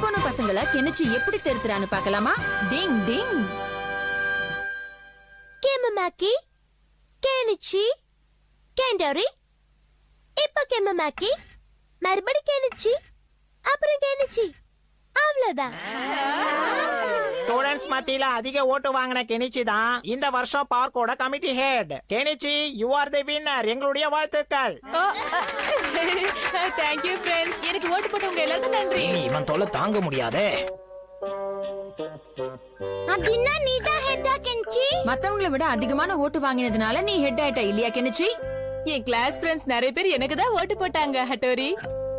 போன பசங்களை கெனிச்சி எப்படி திருத்துறான்னு பார்க்கலாமா? டிங் டிங். கேமமாக்கி, கெனிச்சி, கேண்டரி, இப்ப கேமமாக்கி, மறுபடி கெனிச்சி, அப்புறம் கெனிச்சி. அவ்வளவுதான். ஸ்டூடெண்ட்ஸ் மத்தியில அதிக ஓட்டு வாங்கின கெனிச்சி தான் இந்த வருஷம் பார்க்கோட committee head. Kenichi, you are the winner. எங்களுடைய வாழ்த்துக்கள். Thank you friends. எனக்கு ஓட்டு போட்டவங்க எல்லாருக்கும் நன்றி. இவன் தொல்லை தாங்க முடியாதே. அப்படின்னா நீ தான் ஹெட்டா கெனிச்சி? மத்தவங்கள விட அதிகமான ஓட்டு வாங்கினதுனால நீ ஹெட் ஆயிட்ட இல்லையா கெனிச்சி? என் கிளாஸ் ஃப்ரெண்ட்ஸ் நிறைய பேர் எனக்கு தான் ஓட்டு போட்டாங்க ஹட்டோரி.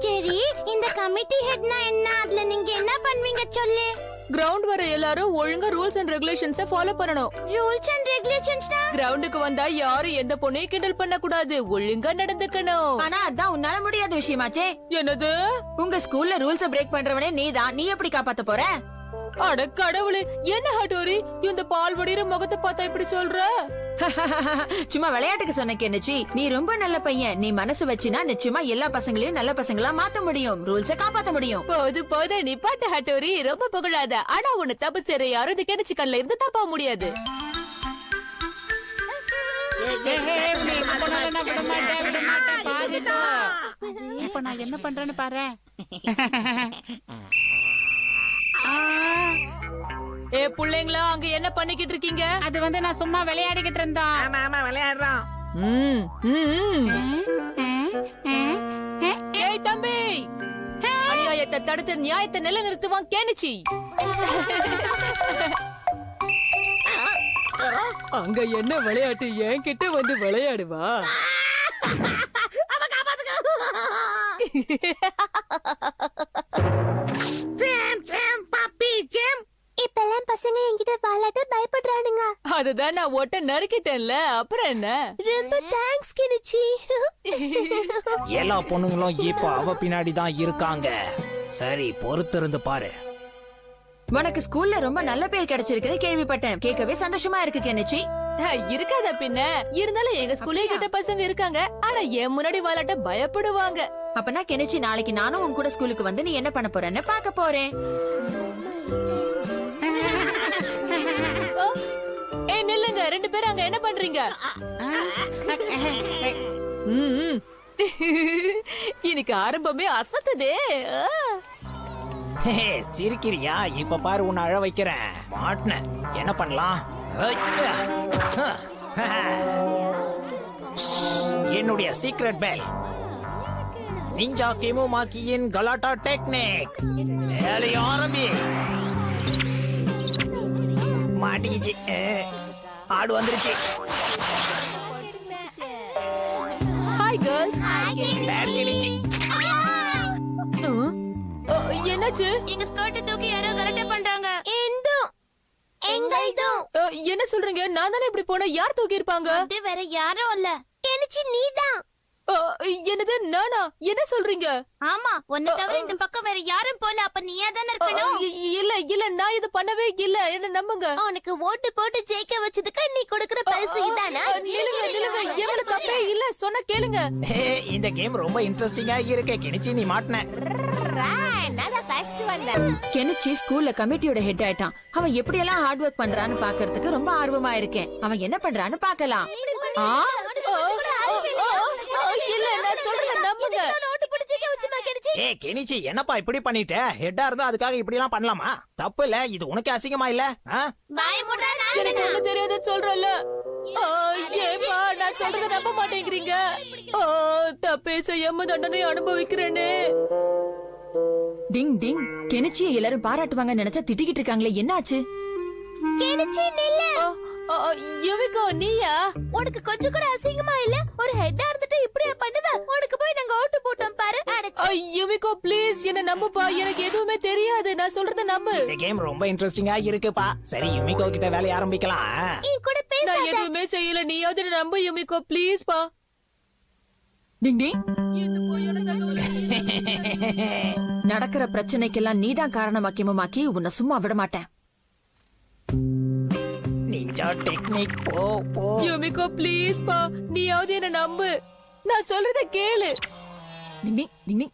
சரி, இந்த கமிட்டி ஹெட்னா என்ன? அதுல நீங்க என்ன பண்ணுவீங்க சொல்லு. கிரவுண்ட் வர எல்லாரும் ஒழுங்கா ரூல்ஸ் அண்ட் ரெகுலேஷன்ஸை ஃபாலோ பண்ணணும். ரூல்ஸ் அண்ட் ரெகுலேஷன்ஸ்னா கிரவுண்டுக்கு வந்தா யாரும் எந்த பொண்ணையும் கிண்டல் பண்ண கூடாது, ஒழுங்கா நடந்துக்கணும். ஆனா அதான் உன்னால முடியாத விஷயமாச்சே. என்னது? உங்க ஸ்கூல்ல ரூல்ஸ் பிரேக் பண்றவனே நீதான். நீ எப்படி காப்பாத்த போற? அட கடவுளே, என்ன ஹட்டோரி இந்த பால் வடிகிற முகத்தை பார்த்தா இப்படி சொல்ற? சும்மா விளையாட்டுக்கு சொன்ன கெனிச்சி. நீ ரொம்ப நல்ல பையன். நீ மனசு வச்சினா நிச்சயமா எல்லா பசங்களையும் நல்ல பசங்களா மாத்த முடியும். ரூல்ஸ காப்பாத்த முடியும். போது நிப்பாட்டு ஹட்டோரி, ரொம்ப புகழாத. ஆனா உன்னை தப்பு செய்ற யாரும் இது கெனிச்சி கண்ல இருந்து தப்பா முடியாது. இப்ப நான் என்ன பண்றேன்னு பாரு. ஏ புள்ளைங்களா, அங்க என்ன பண்ணிக்கிட்டு இருக்கீங்க? அது வந்து நான் சும்மா விளையாடிக்கிட்டு இருந்தோம். ஆமா ஆமா விளையாடுறோம். ஏய் தம்பி, அநியாயத்தை தடுத்து நியாயத்தை நிலைநிறுத்துவான் கெனிச்சி. அங்க என்ன விளையாட்டு என்கிட்ட வந்து விளையாடுவா? இப்பெல்லாம் பசங்க என்கிட்ட விளையாட பயப்படுறானுங்க. அதுதான் நான் ஓட்ட நறுக்கிட்டேன்ல, அப்புறம் என்ன? ரொம்ப தேங்க்ஸ் கெனிச்சி. எல்லா பொண்ணுங்களும் இப்ப அவ பின்னாடி தான் இருக்காங்க. சரி, பொறுத்திருந்து பாரு. உனக்கு ஸ்கூல்ல ரொம்ப நல்ல பேர் கிடைச்சிருக்குன்னு கேள்விப்பட்டேன். கேட்கவே சந்தோஷமா இருக்கு கெனிச்சி. இருக்காத பின்ன. இருந்தாலும் எங்க ஸ்கூல்ல கிட்ட பசங்க இருக்காங்க, ஆனா என் முன்னாடி விளையாட்ட பயப்படுவாங்க. அப்பனா கெனிச்சி, நாளைக்கு நானும் உன் கூட ஸ்கூலுக்கு வந்து நீ என்ன பண்ண போறேன்னு பாக்க போறேன். ஏய் நில்லுங்க, ரெண்டு பேரும் அங்க என்ன பண்றீங்க? எனக்கு ஆரம்பமே அசத்துதே. சிரிக்கிறியா? இப்ப பாரு, உன்னை அழ வைக்கிறேன். மாட்டின என்ன பண்ணலாம்? என்னுடைய சீக்ரெட் பெல், நிஞ்சா கேமோமாக்கியின் கலாட்டா டெக்னிக். வேலைய ஆரம்பி. மாட்டிக்கிச்சு. ஆடு வந்துருச்சு. Hi girls. பேட்ஸ் கிழிச்சு. என்னாச்சு? எங்க ஸ்கர்ட் தூக்கி யாரோ கலட்ட பண்றாங்க. என்ன சொல்றீங்க? நான் தானே இப்படி போன. யார் தூக்கி இருப்பாங்க? அது வேற யாரும் இல்ல, கெனிச்சி நீதான். என்னது நானா? என்ன சொல்றீங்க? ஆமா, உன்னை தவிர இந்த பக்கம் வேற யாரும் போல. அப்ப நீயா தானே இருக்கணும். இல்ல நான் இது பண்ணவே இல்ல. என்ன நம்புங்க. உனக்கு ஓட்டு போட்டு ஜெயிக்க வச்சதுக்கு நீ கொடுக்கிற பரிசு இதானா? நில்லுங்க, எவ்வளவு தப்பே இல்ல, சொன்ன கேளுங்க. இந்த கேம் ரொம்ப இன்ட்ரெஸ்டிங்கா இருக்கு. கெனிச்சி, நீ மாட்டின. கெனிச்சி ஸ்கூல்ல கமிட்டியோட ஹெட் ஆயிட்டான். அவன் எப்படி எல்லாம் ஹார்ட் ஒர்க் பண்றான்னு பாக்குறதுக்கு ரொம்ப ஆர்வமா இருக்கேன். அவன் என்ன பண்றான்னு பாக்கலாம். இல்ல, நான் சொல்றத நம்புங்க. ஏய் கெனிச்சி, என்னப்பா இப்படி பண்ணிட்ட? ஹெட்டா இருந்தா அதுக்காக இப்படி எல்லாம் பண்ணலாமா? தப்பு இல்ல. இது உனக்கு அசிங்கமா இல்ல? எனக்கு ஒண்ணு தெரியாதுன்னு சொல்றல. ஏப்பா, நான் சொல்றத நம்ப மாட்டேங்கிறீங்க. தப்பே செய்யாம தண்டனை அனுபவிக்கிறேனே. டிங் டிங். கெனிச்சியை எல்லாரும் பாராட்டுவாங்க நினைச்சா திட்டிக்கிட்டு இருக்காங்களே, என்னாச்சு? கெனிச்சி நில்லு. யுமிகோ, நீயா? உனக்கு கொஞ்சம் கூட அசிங்கமா இல்ல? ஒரு ஹெட்டா இருந்துட்டு இப்படியா பண்ணுவ? உனக்கு போய் நாங்க ஓட்டு போட்டோம் பாரு. யுமிகோ ப்ளீஸ் என்ன நம்புப்பா. எனக்கு எதுவுமே தெரியாது. நான் சொல்றத நம்பு. இந்த கேம் ரொம்ப இன்ட்ரெஸ்டிங்கா இருக்குப்பா. சரி, யுமிகோ கிட்ட வேலைய ஆரம்பிக்கலாம். என் கூட பேசாத. நான் எதுவுமே செய்யல. நீயாவது நம்பு யுமிகோ ப்ளீஸ் பா. டிங் டிங். நடக்கிற பிரச்சனைக்கெல்லாம் நீதான் காரணமாக்கி உன்னை சும்மா விட மாட்டேன். Ninja technique. போ. யுமிகோ ப்ளீஸ் பா, நீயாவது என்ன நம்பு. நான் சொல்றத கேளு. டிங் டிங் டிங் டிங்.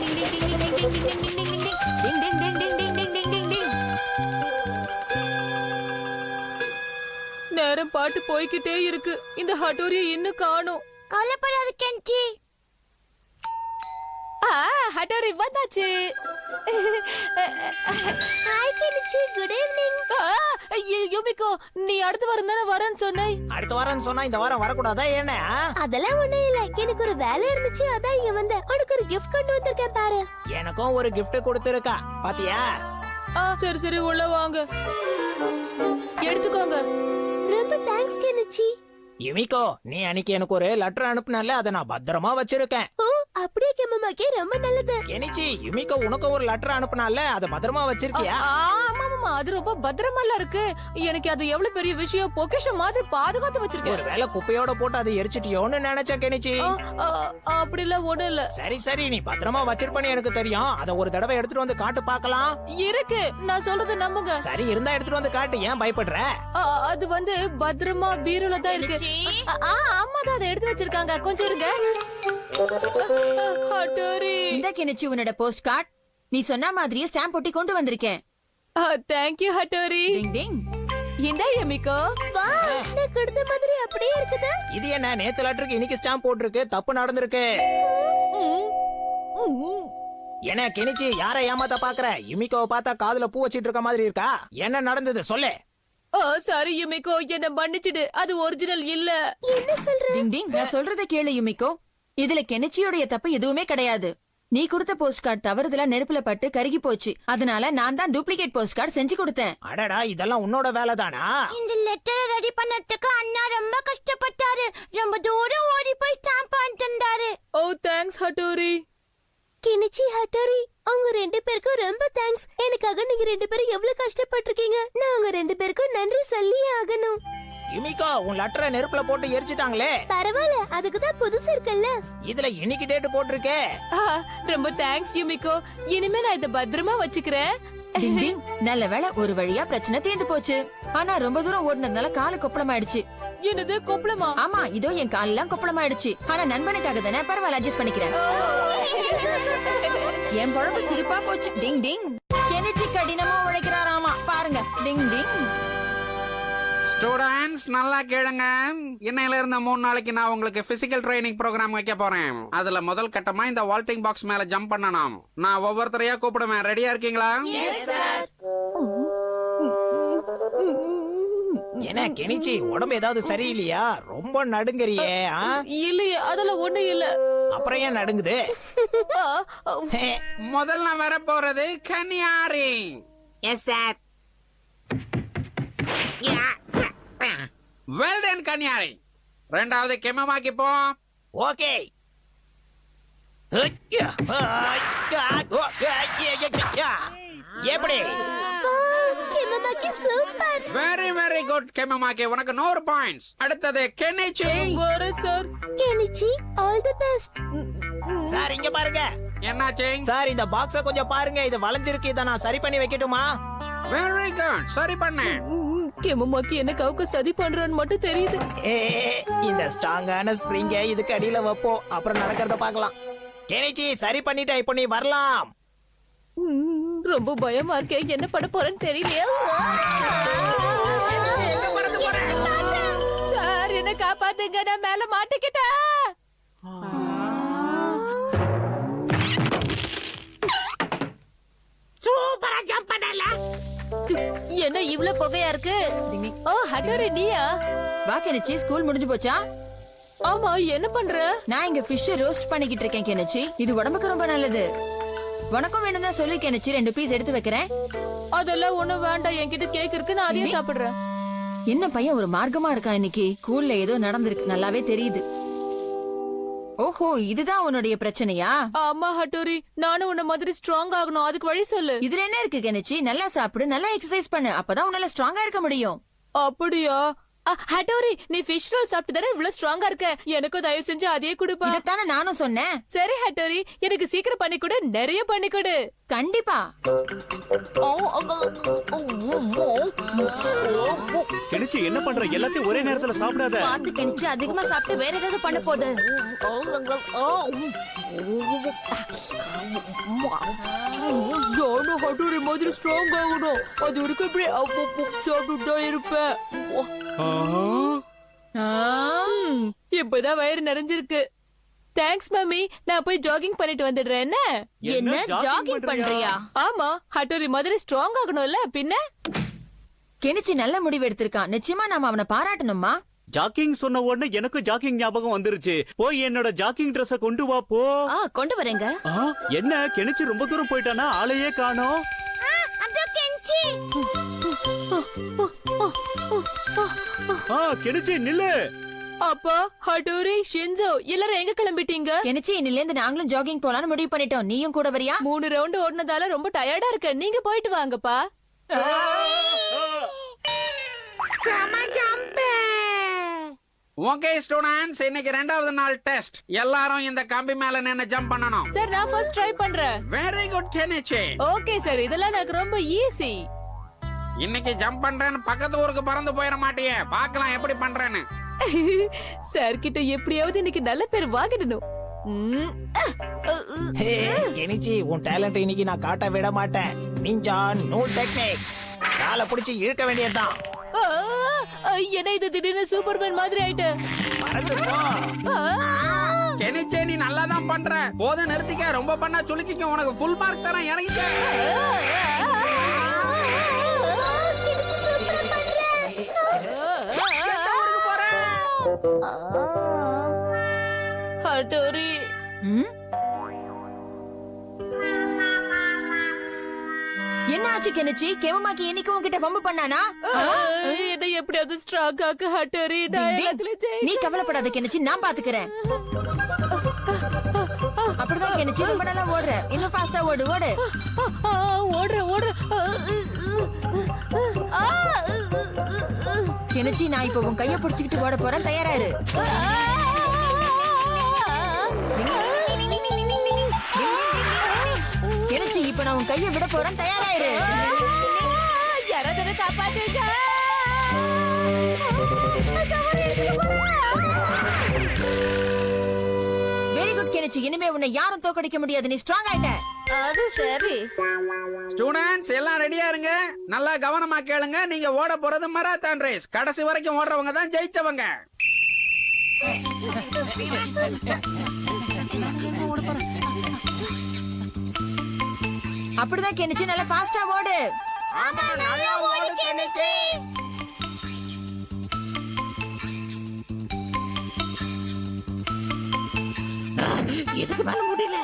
நேரம் பாட்டு போய்கிட்டே இருக்கு. இந்த ஹட்டோரிய இன்னும் காணும். கவலைப்படாத கெஞ்சி. ஹட்டோரி வந்தாச்சு. Hi Kenichi, good evening. Yumiko, நீ அடுத்த வாரம் தானே வரேன்னு சொன்ன. அடுத்த வாரம் சொன்னா இந்த வாரம் வரக்கூடாதா என்ன? அதெல்லாம் ஒண்ணும் இல்ல, எனக்கு ஒரு வேலை இருந்துச்சு, அதான் இங்க வந்தேன். உனக்கு ஒரு gift கொண்டு வந்திருக்கேன் பாரு. எனக்கும் ஒரு gift கொடுத்திருக்கா பாத்தியா? சரி சரி, உள்ள வாங்க, எடுத்துக்கோங்க. ரொம்ப தேங்க்ஸ் கெனிச்சி. யுமிகோ, நீ அன்னைக்கு எனக்கு ஒரு லெட்டர் அனுப்புனல, அதை நான் பத்திரமா வச்சிருக்கேன். ஓ அப்படியே கெமமாக்கே, ரொம்ப நல்லது. கெனிச்சி, யுமிகோ உனக்கு ஒரு லெட்டர் அனுப்புனால, அதை பத்திரமா வச்சிருக்கியா? ஆமா, அது ரொம்ப பத்திரமால இருக்கு. எனக்கு அது எவ்வளவு பெரிய விஷயம், பொக்கிஷம் மாதிரி பாதுகாத்து வச்சிருக்கேன். ஒருவேளை குப்பையோட போட்டு அதை எரிச்சிட்டியோன்னு நினைச்சேன் கெனிச்சி. அப்படி இல்ல, ஒண்ணு இல்ல. சரி நீ பத்திரமா வச்சிருப்பேன்னு எனக்கு தெரியும். அதை ஒரு தடவை எடுத்துட்டு வந்து காட்டு பார்க்கலாம். இருக்கு, நான் சொல்றது நம்புங்க. சரி இருந்தா எடுத்துட்டு வந்து காட்டு, ஏன் பயப்படுற? அது வந்து பத்திரமா பீரோல தான் இருக்கு. அம்மா தான் அதை எடுத்து வச்சிருக்காங்க, கொஞ்சம் இருங்க. ஹட்டோரி, இந்த கெனிச்சி உன்னோட போஸ்ட் கார்டு. நீ சொன்ன மாதிரியே ஸ்டாம்ப் ஒட்டி கொண்டு வந்திருக்கேன். Thank you Hattori. Ding ding. இந்த யமிகோ, வா, நான் கொடுத்த மாதிரி அப்படியே இருக்குது. இது என்ன, நேத்து லெட்டருக்கு இன்னைக்கு ஸ்டாம்ப் போட்டிருக்கு, தப்பு நடந்திருக்கு. என்ன கெனிச்சி, யாரை ஏமாத்த பாக்குற? யுமிகோவை பார்த்தா காதுல பூ வச்சிட்டு இருக்க மாதிரி இருக்கா? என்ன நடந்தது சொல்லு. சாரி யுமிகோ, என்ன மன்னிச்சிடு, அது ஒரிஜினல் இல்ல. என்ன சொல்ற? டிங் டிங், நான் சொல்றதை கேளு யுமிகோ. இதுல கெனிச்சியோடைய தப்பு எதுவுமே கிடையாது. நீ கொடுத்த போஸ்ட் கார்டு தவறுதலா நெருப்புல பட்டு கருகி போச்சு. அதனால நான் தான் டூப்ளிகேட் போஸ்ட் கார்டு செஞ்சு கொடுத்தேன். அடடா, இதெல்லாம் உன்னோட வேலை தானா? இந்த லெட்டரை ரெடி பண்ணதுக்கு அண்ணா ரொம்ப கஷ்டப்பட்டாரு. ரொம்ப தூரம் ஓடி போய் ஸ்டாம்ப் வாங்கிட்டு வந்தாரு. ஓ தேங்க்ஸ் ஹட்டோரி. கெனிச்சி, ஹட்டோரி, உங்க ரெண்டு பேருக்கும் ரொம்ப தேங்க்ஸ். எனக்காக நீங்க ரெண்டு பேரும் எவ்வளவு கஷ்டப்பட்டிருக்கீங்க. நான் உங்க ரெண்டு பேருக்கும் நன்றி சொல்லியே ஆகணும். யுமிகோ, உன் லெட்டரை நெருப்புல போட்டு எரிச்சிட்டாங்களே. பரவாயில்ல, அதுக்கு தான் புதுசு இருக்குல்ல. இதுல இன்னைக்கு டேட் போட்டிருக்கே. ரொம்ப தேங்க்ஸ் யுமிகோ, இனிமே நான் இத பத்திரமா வச்சுக்கிறேன். டிங் டிங், நல்ல வேளை ஒரு வழியா பிரச்சனை தீர்ந்து போச்சு. ஆனா ரொம்ப தூரம் ஓடுனதுனால காலு கொப்பளமாயிடுச்சு. என்னது கொப்பளமா? ஆமா, இதோ என் காலெல்லாம் கொப்பளமாயிடுச்சு. ஆனா நண்பனுக்காக தானே, பரவாயில்ல, அட்ஜஸ்ட் பண்ணிக்கிறேன். என் குழம்பு சிரிப்பா போச்சு. டிங் டிங். கெனிச்சி கடினமா உழைக்கிறாராமா, பாருங்க. டிங் டிங். ஸ்டூடெண்ட்ஸ் நல்லா கேளுங்க. இன்னையில இருந்த 3 நாளைக்கு நான் உங்களுக்கு பிசிக்கல் ட்ரைனிங் ப்ரோக்ராம் வைக்க போறேன். அதுல முதல் கட்டமா இந்த வால்டிங் பாக்ஸ் மேல ஜம்ப் பண்ணணும். நான் ஒவ்வொருத்தரையா கூப்பிடுவேன். ரெடியா இருக்கீங்களா? என்ன கெனிச்சி, உடம்பு ஏதாவது சரியில்லையா? ரொம்ப நடுங்கறியே. இல்லையே, அதெல்லாம் ஒண்ணு இல்ல. அப்புறம் ஏன் நடுங்குது? முதல்ல வர போறது கன்னியாரி. Yes sir. வெல் டன் கன்னியாரி. ரெண்டாவது கெமமாக்கி போ. ஓகே. எப்படி? Kemumaki super. Very very good Kemumaki, உனக்கு 100 பாயிண்ட்ஸ். அடுத்தது Kenichi. Sir, Kenichi, all the best. Sir இங்க பாருங்க. என்னாச்சு? சார் இந்த பாக்ஸ கொஞ்சம் பாருங்க, இது வளைஞ்சிருக்கு. இத நான் சரி பண்ணி வைக்கட்டுமா? வெரி குட், சரி பண்ணு. கெமமாக்கி என்ன கவுக்கு சதி பண்றான்னு மட்டும் தெரியுது. இந்த ஸ்ட்ராங்கான ஸ்ப்ரிங்க இதுக்கு அடியில வைப்போம், அப்புறம் நடக்கிறத பார்க்கலாம். கெனிச்சி, சரி பண்ணிட்டா, இப்போ நீ வரலாம். ரொம்ப பயமா இருக்கே, என்ன பண்ண போறேன்னு தெரியலையா? சார் என்ன காப்பாத்துங்க, நான் மேல மாட்டிக்கிட்டேன். சூப்பரா ஜம்ப் பண்ணல. என்ன இவ்ளோ புகையா இருக்கு? ஓ ஹட்டோரி, நீயா? வா கெனிச்சி, ஸ்கூல் முடிஞ்சு போச்சா? ஆமா, என்ன பண்ற? நான் இங்க ஃபிஷ் ரோஸ்ட் பண்ணிக்கிட்டு இருக்கேன் கெனிச்சி. இது உடம்புக்கு ரொம்ப நல்லது. உனக்கும் வேணும் தான் சொல்லி கெனிச்சி, 2 பீஸ் எடுத்து வைக்கிறேன். அதெல்லாம் ஒண்ணும் வேண்டாம், என்கிட்ட கேக் இருக்கு, நான் அதையும் சாப்பிடுறேன். என்ன பையன் ஒரு மார்க்கமா இருக்கான் இன்னைக்கு. ஸ்கூல்ல ஏதோ நடந்திருக்கு, நல்லாவே தெரியுது. ஓஹோ, இதுதான் உன்னுடைய பிரச்சனையா? ஆமா ஹட்டோரி, நானும் உன்ன மாதிரி ஸ்ட்ராங் ஆகணும், அதுக்கு வழி சொல்லு. இதுல என்ன இருக்கு கெனிச்சி? நல்லா சாப்பிடு, நல்லா எக்ஸசைஸ் பண்ணு, அப்பதான் உன்னால ஸ்ட்ராங்கா இருக்க முடியும். அப்படியா? ஹட்டோரி, நீ ஃபிஷ் ரோல் சாப்பிட்டு தானே இவ்வளவு ஸ்ட்ராங்கா இருக்க. எனக்கும் தயவு செஞ்சு அதே குடுப்பா. இதத்தானே நானும் சொன்னேன். சரி ஹட்டோரி, எனக்கு சீக்கிரம் பண்ணி கொடு, நிறைய பண்ணி கொடு. கண்டிப்பா. கெனிச்சி, என்ன பண்ற? எல்லாத்தையும் ஒரே நேரத்துல சாப்பிடாத. பாத்து கெனிச்சி, அதிகமா சாப்பிட்டு வேற ஏதாவது பண்ண போகுது. நானும் ஹட்டோரி மாதிரி ஸ்ட்ராங் ஆகணும், அது வரைக்கும் இப்படி சாப்பிட்டு இருப்பேன். இப்பதான் வயிறு நிறைஞ்சிருக்கு. தேங்க்ஸ் மம்மி, நான் போய் ஜாகிங் பண்ணிட்டு வந்துடுறேன். என்ன என்ன ஜாகிங் பண்றியா? ஆமா, ஹட்டோரி மாதிரி ஸ்ட்ராங் ஆகணும்ல, பின்ன. கெனிச்சி நல்ல முடிவு எடுத்திருக்கான். நிச்சயமா நாம அவனை பாராட்டணுமா? ஜாக்கிங் சொன்ன உடனே எனக்கு ஜாக்கிங் ஞாபகம் வந்துருச்சு. போய் என்னோட ஜாக்கிங் Dress கொண்டு வா போ. கொண்டு வரேங்க. என்ன கெனிச்சி ரொம்ப தூரம் போயிட்டானா? ஆளையே காணோம். கெனிச்சி நில்லு. அப்பா, ஹட்டோரி, ஷின்சோ எல்லாரும் எங்க கிளம்பிட்டீங்க? கெனிச்சி இன்னில இருந்து நாங்களும் ஜாகிங் போலான்னு முடிவு பண்ணிட்டோம். நீயும் கூட வரியா? 3 ரவுண்ட் ஓடுனதால ரொம்ப டயர்டா இருக்க. நீங்க போயிட்டு வாங்கப்பா. ஓகே ஸ்டூடண்ட்ஸ், இன்னைக்கு 2வது நாள் டெஸ்ட். எல்லாரும் இந்த கம்பி மேல நின்னு ஜம்ப் பண்ணணும். சார், நான் ஃபர்ஸ்ட் ட்ரை பண்றேன். Very good Kenichi. Okay sir, இதெல்லாம் எனக்கு ரொம்ப ஈஸி. இன்னைக்கு ஜம்ப் பண்றேன்னு பக்கத்து ஊருக்கு பறந்து போயிட மாட்டியே. பார்க்கலாம் எப்படி பண்றேன்னு. சார் கிட்ட எப்படியாவது இன்னைக்கு நல்ல பேர் வாங்கிடணும். கெனிச்சி, உன் டேலண்ட் இன்னைக்கு நான் காட்ட விட மாட்டேன். நிஞ்சா நூல் டெக்னிக். காலை பிடிச்சி இழுக்க வேண்டியதுதான். என்ன இது திடீர்னு சூப்பர்மேன் மாதிரி ஆயிட்டு? பறந்து போ. கெனிச்சி, நீ நல்லா தான் பண்ற. போதும் நிறுத்திக்க. ரொம்ப பண்ணா சுளுக்கிக்க. உனக்கு ஃபுல் மார்க் தரேன். இறங்கிக்க. ஹட்டோரி, என்ன ஆச்சு கெனிச்சி? கெமமாக்கி இன்னைக்கு உன்கிட்ட வம்பு பண்ணானா? என்ன எப்படியாவது ஸ்ட்ராங் ஆக்கு ஹட்டோரி. நான் எல்லாத்துலயும் நீ ஜெயிக்கணும். கவலைப்படாத கெனிச்சி, நான் பாத்துக்கிறேன். அப்படிதான் கெனிச்சி, ரொம்ப நல்லா ஓடுற. இன்னும் ஃபாஸ்டா ஓடு. ஓடுறேன். கெனிச்சி, நான் இப்ப உன் கைய பிடிச்சுக்கிட்டு ஓட போறேன். தயாரா இரு. கெனிச்சி, இப்ப நான் உன் கைய விட போறேன். தயாரா இரு. யாராவது காப்பாத்துங்க. வெரி குட் கெனிச்சி, இனிமே உன்னை யாரும் தோக்கடிக்க முடியாது. நீ ஸ்ட்ராங் ஆயிட்ட. அது சரி. ஸ்டூடண்ட்ஸ் எல்லாம் ரெடியா இருங்க. நல்லா கவனமா கேளுங்க. நீங்க ஓட போறது மராத்தான் ரேஸ். கடைசி வரைக்கும் ஓடுறவங்க தான் ஜெயிச்சவங்க. அப்படிதான் கெனிச்சி, நல்லா ஃபாஸ்டா ஓடு. ஆமா, நல்லா ஓடு கெனிச்சி. இதுக்கு மேல முடியல.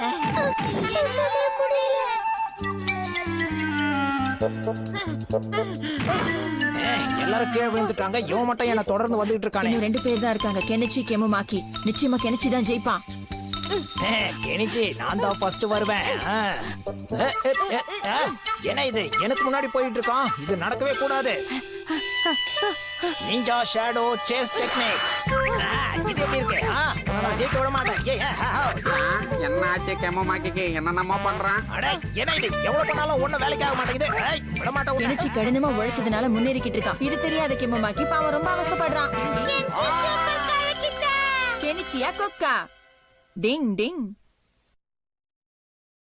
எல்லாரும் கீழே விழுந்துட்டாங்க. இவன் மட்டும் என்ன தொடர்ந்து வந்துட்டு இருக்கானே. இன்னும் 2 பேர் தான் இருக்காங்க, கெனிச்சி, கெமமாக்கி. நிச்சயமா கெனிச்சி தான் ஜெயிப்பான். கெனிச்சி, நான் தான் ஃபர்ஸ்ட் வருவேன். என்ன இது எனக்கு முன்னாடி போயிட்டு இருக்கான்? இது நடக்கவே கூடாது. Ninja shadow chase technique. இது எப்படி இருக்கு? நான் ஜெயிக்க விட மாட்டேன். என்ன ஆச்சு கெமமாக்கிக்கு? என்னென்னமோ பண்றான். அட, என்ன இது? எவ்வளவு பண்ணாலும் ஒண்ணும் வேலைக்கு ஆக மாட்டேங்குது. விட மாட்டேன். கெனிச்சி கடினமா உழைச்சதுனால முன்னேறிக்கிட்டு இருக்கான். இது தெரியாத கெமமாக்கி பாவம் ரொம்ப அவஸ்தைப்படுறான். கெனிச்சியா கொக்கா? டிங் டிங்.